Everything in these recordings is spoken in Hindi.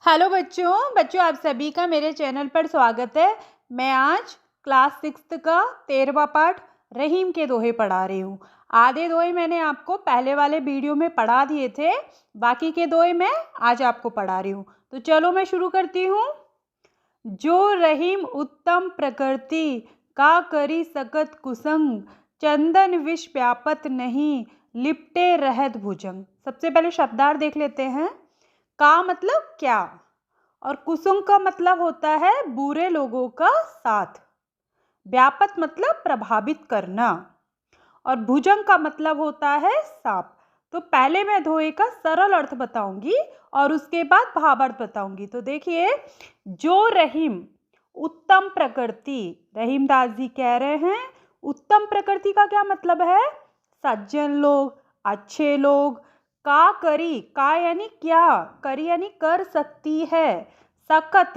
हेलो बच्चों आप सभी का मेरे चैनल पर स्वागत है। मैं आज क्लास 6 का 13वां पाठ रहीम के दोहे पढ़ा रही हूँ। आधे दोहे मैंने आपको पहले वाले वीडियो में पढ़ा दिए थे, बाकी के दोहे मैं आज आपको पढ़ा रही हूँ। तो चलो मैं शुरू करती हूँ। जो रहीम उत्तम प्रकृति का करी सकत कुसंग, चंदन विष व्यापत नहीं लिपटे रहत भुजंग। सबसे पहले शब्दार्थ देख लेते हैं। का मतलब क्या, और कुसुम का मतलब होता है बुरे लोगों का साथ। व्यापत मतलब प्रभावित करना, और भुजंग का मतलब होता है सांप। तो पहले मैं दोहे का सरल अर्थ बताऊंगी और उसके बाद भावार्थ बताऊंगी। तो देखिए, जो रहीम उत्तम प्रकृति, रहीम दास जी कह रहे हैं उत्तम प्रकृति का क्या मतलब है? सज्जन लोग, अच्छे लोग। का करी, का यानी क्या, करी यानी कर सकती है। सकत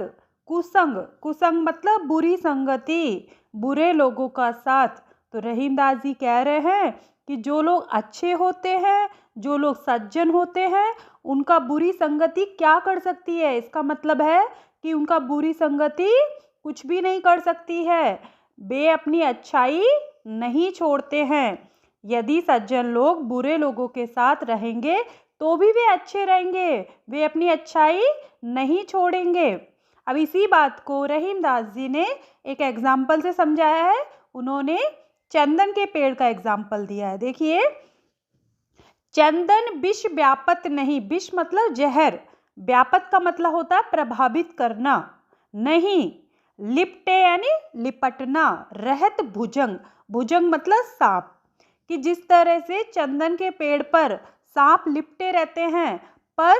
कुसंग, कुसंग मतलब बुरी संगति, बुरे लोगों का साथ। तो रहीम दास जी कह रहे हैं कि जो लोग अच्छे होते हैं, जो लोग सज्जन होते हैं, उनका बुरी संगति क्या कर सकती है? इसका मतलब है कि उनका बुरी संगति कुछ भी नहीं कर सकती है। वे अपनी अच्छाई नहीं छोड़ते हैं। यदि सज्जन लोग बुरे लोगों के साथ रहेंगे तो भी वे अच्छे रहेंगे, वे अपनी अच्छाई नहीं छोड़ेंगे। अब इसी बात को रहीम दास जी ने एक एग्जाम्पल से समझाया है। उन्होंने चंदन के पेड़ का एग्जाम्पल दिया है। देखिए, चंदन विष व्यापत नहीं, विष मतलब जहर, व्यापत का मतलब होता है प्रभावित करना, नहीं लिपटे यानी लिपटना, रहत भुजंग, भुजंग मतलब सांप। कि जिस तरह से चंदन के पेड़ पर सांप लिपटे रहते हैं, पर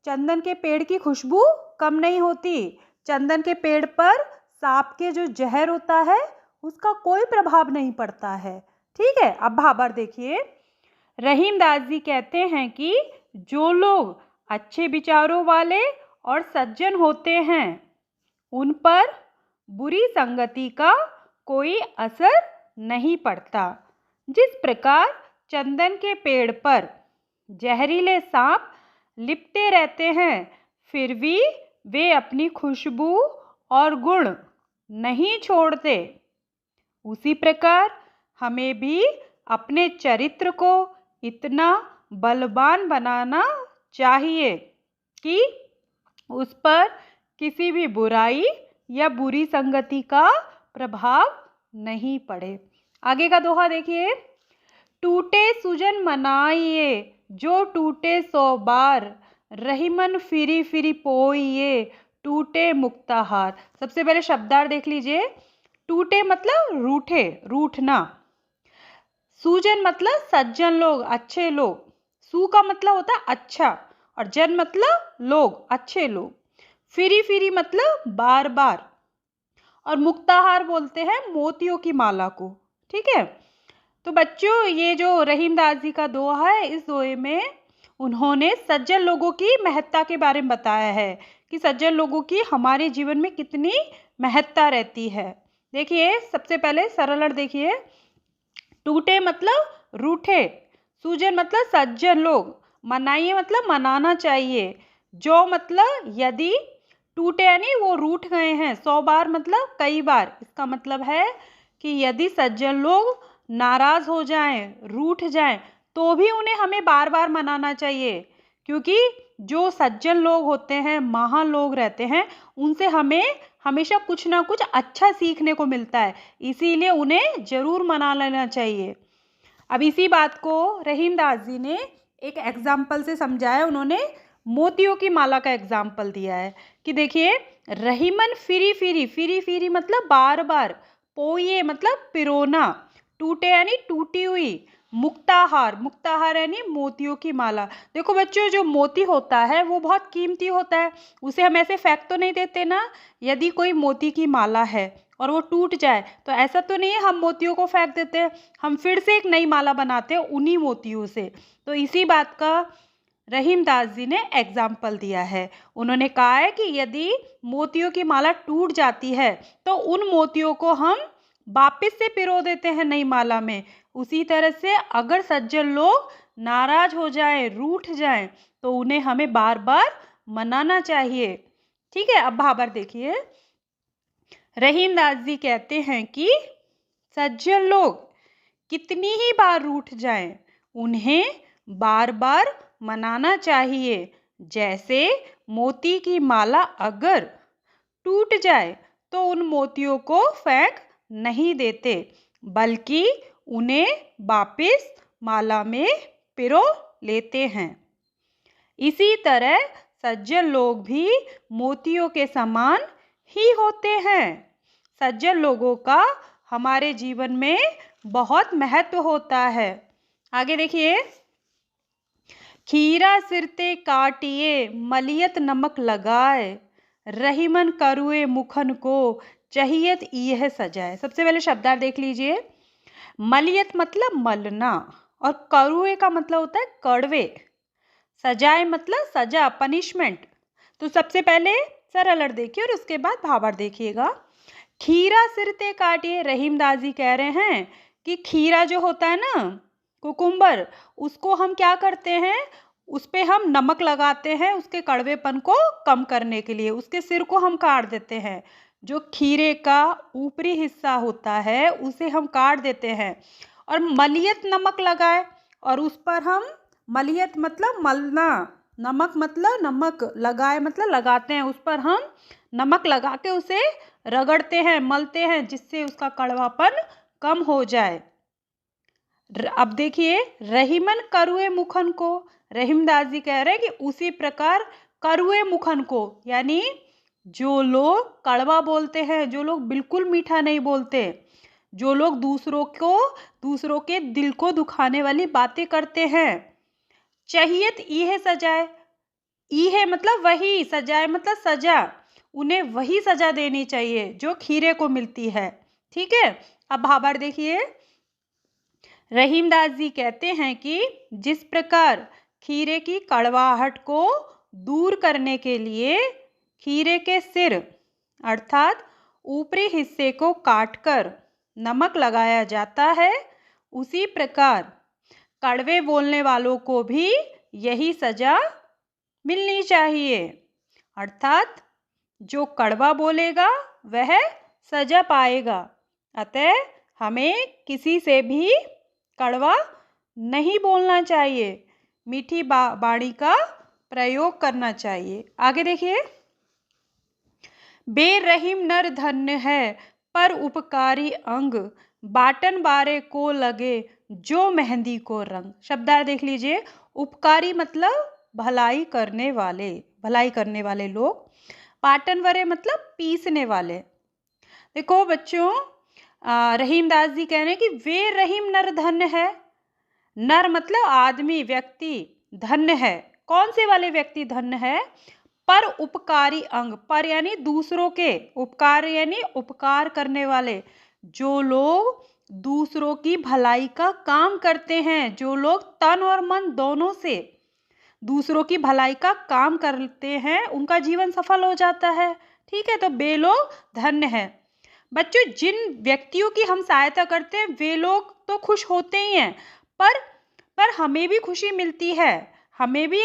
चंदन के पेड़ की खुशबू कम नहीं होती। चंदन के पेड़ पर सांप के जो जहर होता है उसका कोई प्रभाव नहीं पड़ता है। ठीक है, अब भावार्थ देखिए। रहीम दास जी कहते हैं कि जो लोग अच्छे विचारों वाले और सज्जन होते हैं, उन पर बुरी संगति का कोई असर नहीं पड़ता। जिस प्रकार चंदन के पेड़ पर जहरीले सांप लिपटे रहते हैं, फिर भी वे अपनी खुशबू और गुण नहीं छोड़ते, उसी प्रकार हमें भी अपने चरित्र को इतना बलवान बनाना चाहिए कि उस पर किसी भी बुराई या बुरी संगति का प्रभाव नहीं पड़े। आगे का दोहा देखिए। टूटे सुजन मनाइए, जो टूटे 100 बार, रहीमन फिरी फिरी पोइए, टूटे मुक्ताहार। सबसे पहले शब्दार्थ देख लीजिए। टूटे मतलब रूठे, रूठना। सुजन मतलब सज्जन लोग, अच्छे लोग। सु का मतलब होता है अच्छा, और जन मतलब लोग, अच्छे लोग। फिरी फिरी मतलब बार बार, और मुक्ताहार बोलते हैं मोतियों की माला को। ठीक है, तो बच्चों ये जो रहीम दास जी का दोहा है, इस दोहे में उन्होंने सज्जन लोगों की महत्ता के बारे में बताया है कि सज्जन लोगों की हमारे जीवन में कितनी महत्ता रहती है। देखिए, सबसे पहले सरल अर्थ देखिए। टूटे मतलब रूठे, सूजन मतलब सज्जन लोग, मनाइए मतलब मनाना चाहिए, जो मतलब यदि, टूटे यानी वो रूठ गए हैं, 100 बार मतलब कई बार। इसका मतलब है कि यदि सज्जन लोग नाराज हो जाएं, रूठ जाएं, तो भी उन्हें हमें बार बार मनाना चाहिए, क्योंकि जो सज्जन लोग होते हैं, महान लोग रहते हैं, उनसे हमें हमेशा कुछ ना कुछ अच्छा सीखने को मिलता है, इसीलिए उन्हें जरूर मना लेना चाहिए। अब इसी बात को रहीम दास जी ने एक एग्जाम्पल से समझाया। उन्होंने मोतियों की माला का एग्जाम्पल दिया है कि देखिए, Rahiman free free, free free मतलब बार बार, पोये मतलब पिरोना, टूटे यानी टूटी हुई, मुक्ताहार, मुक्ताहार यानी मोतियों की माला। देखो बच्चों, जो मोती होता है वो बहुत कीमती होता है, उसे हम ऐसे फेंक तो नहीं देते ना। यदि कोई मोती की माला है और वो टूट जाए तो ऐसा तो नहीं है हम मोतियों को फेंक देते हैं, हम फिर से एक नई माला बनाते हैं उन्हीं मोतियों से। तो इसी बात का रहीम दास जी ने एग्जाम्पल दिया है। उन्होंने कहा है कि यदि मोतियों की माला टूट जाती है तो उन मोतियों को हम वापस से पिरो देते हैं नई माला में। उसी तरह से अगर सज्जन लोग नाराज हो जाएं, रूठ जाएं, तो उन्हें हमें बार बार मनाना चाहिए। ठीक है। अब भाबर देखिए, रहीमदास जी कहते हैं कि सज्जन लोग कितनी ही बार रूठ जाएं, उन्हें बार बार मनाना चाहिए। जैसे मोती की माला अगर टूट जाए तो उन मोतियों को फेंक नहीं देते, बल्कि उन्हें वापस माला में पिरो लेते हैं। इसी तरह सज्जन लोग भी मोतियों के समान ही होते हैं। सज्जन लोगों का हमारे जीवन में बहुत महत्व होता है। आगे देखिए, खीरा सिरते काटिए मलियत नमक लगाए, रहीमन करुए मुखन को चाहियत यह सजाए। सबसे पहले शब्दार्थ देख लीजिए। मलियत मतलब मलना और करुए का मतलब होता है कड़वे। सजाए मतलब सजा, पनिशमेंट। तो सबसे पहले सरल अर्थ देखिए और उसके बाद भावार्थ देखिएगा। खीरा सिरते काटिए, रहीमदास जी कह रहे हैं कि खीरा जो होता है ना, कुकुम्बर, उसको हम क्या करते हैं, उस पे हम नमक लगाते हैं उसके कड़वेपन को कम करने के लिए। उसके सिर को हम काट देते हैं। जो खीरे का ऊपरी हिस्सा होता है उसे हम काट देते हैं और मलियत नमक लगाए, और उस पर हम, मलियत मतलब मलना, नमक मतलब नमक, लगाए मतलब लगाते हैं, उस पर हम नमक लगा के उसे रगड़ते हैं, मलते हैं, जिससे उसका कड़वापन कम हो जाए। अब देखिए, रहीमन करुए मुखन को, रहीमदास जी कह रहे हैं कि उसी प्रकार करुए मुखन को, यानी जो लोग कड़वा बोलते हैं, जो लोग बिल्कुल मीठा नहीं बोलते, जो लोग दूसरों के दिल को दुखाने वाली बातें करते हैं, चाहियत यह सजाए, यह मतलब वही, सजाए मतलब सजा, उन्हें वही सजा देनी चाहिए जो खीरे को मिलती है। ठीक है। अब भावार्थ देखिए, रहीमदास जी कहते हैं कि जिस प्रकार खीरे की कड़वाहट को दूर करने के लिए खीरे के सिर अर्थात ऊपरी हिस्से को काटकर नमक लगाया जाता है, उसी प्रकार कड़वे बोलने वालों को भी यही सजा मिलनी चाहिए। अर्थात जो कड़वा बोलेगा वह सजा पाएगा। अतः हमें किसी से भी कड़वा नहीं बोलना चाहिए, मीठी वाणी का प्रयोग करना चाहिए। आगे देखिए, बेरहीम नर धन्य है पर उपकारी अंग, बाटन बारे को लगे जो मेहंदी को रंग। शब्दार्थ देख लीजिए। उपकारी मतलब भलाई करने वाले लोग। पाटन वरे मतलब पीसने वाले। देखो बच्चों, रहीमदास जी कह रहे हैं कि वे रहीम नर धन्य है। नर मतलब आदमी, व्यक्ति, धन्य है। कौन से वाले व्यक्ति धन्य है? पर उपकारी अंग, पर यानी दूसरों के, उपकार यानी उपकार करने वाले, जो लोग दूसरों की भलाई का काम करते हैं, जो लोग तन और मन दोनों से दूसरों की भलाई का काम करते हैं, उनका जीवन सफल हो जाता है। ठीक है, तो वे लोग धन्य हैं। बच्चों, जिन व्यक्तियों की हम सहायता करते हैं वे लोग तो खुश होते ही हैं, पर हमें भी खुशी मिलती है, हमें भी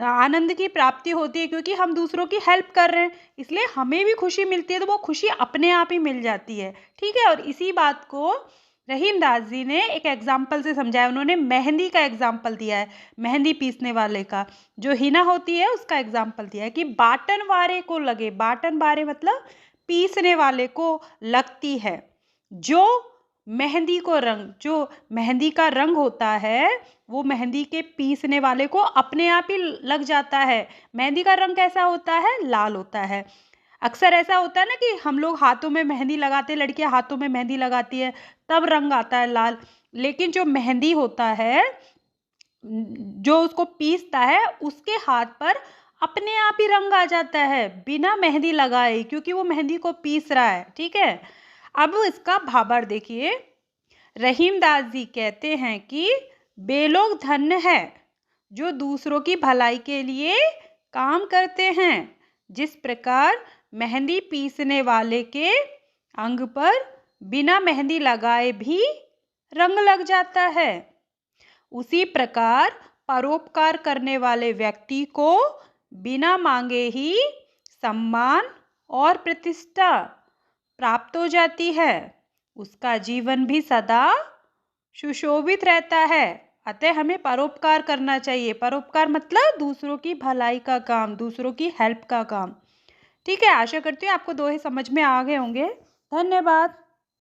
आनंद की प्राप्ति होती है, क्योंकि हम दूसरों की हेल्प कर रहे हैं, इसलिए हमें भी खुशी मिलती है, तो वो खुशी अपने आप ही मिल जाती है। ठीक है। और इसी बात को रहीमदास जी ने एक एग्जाम्पल से समझाया। उन्होंने मेहंदी का एग्जाम्पल दिया है, मेहंदी पीसने वाले का, जो हिना होती है उसका एग्जाम्पल दिया है कि बाटन वारे को लगे, बाटन वारे मतलब पीसने वाले को लगती है, जो मेहंदी को रंग, जो मेहंदी का रंग होता है वो मेहंदी के पीसने वाले को अपने आप ही लग जाता है। मेहंदी का रंग कैसा होता है? लाल होता है। अक्सर ऐसा होता है ना कि हम लोग हाथों में मेहंदी लगाते हैं, लड़कियां हाथों में मेहंदी लगाती है, तब रंग आता है लाल। लेकिन जो मेहंदी होता है, जो उसको पीसता है, उसके हाथ पर अपने आप ही रंग आ जाता है बिना मेहंदी लगाए, क्योंकि वो मेहंदी को पीस रहा है। ठीक है। अब इसका भावार्थ देखिए। रहीमदास जी कहते हैं कि वे लोग धन्य है जो दूसरों की भलाई के लिए काम करते हैं, जिस प्रकार मेहंदी पीसने वाले के अंग पर बिना मेहंदी लगाए भी रंग लग जाता है, उसी प्रकार परोपकार करने वाले व्यक्ति को बिना मांगे ही सम्मान और प्रतिष्ठा प्राप्त हो जाती है, उसका जीवन भी सदा सुशोभित रहता है। अतः हमें परोपकार करना चाहिए। परोपकार मतलब दूसरों की भलाई का काम, दूसरों की हेल्प का काम। ठीक है, आशा करती हूँ आपको दोहे समझ में आ गए होंगे। धन्यवाद।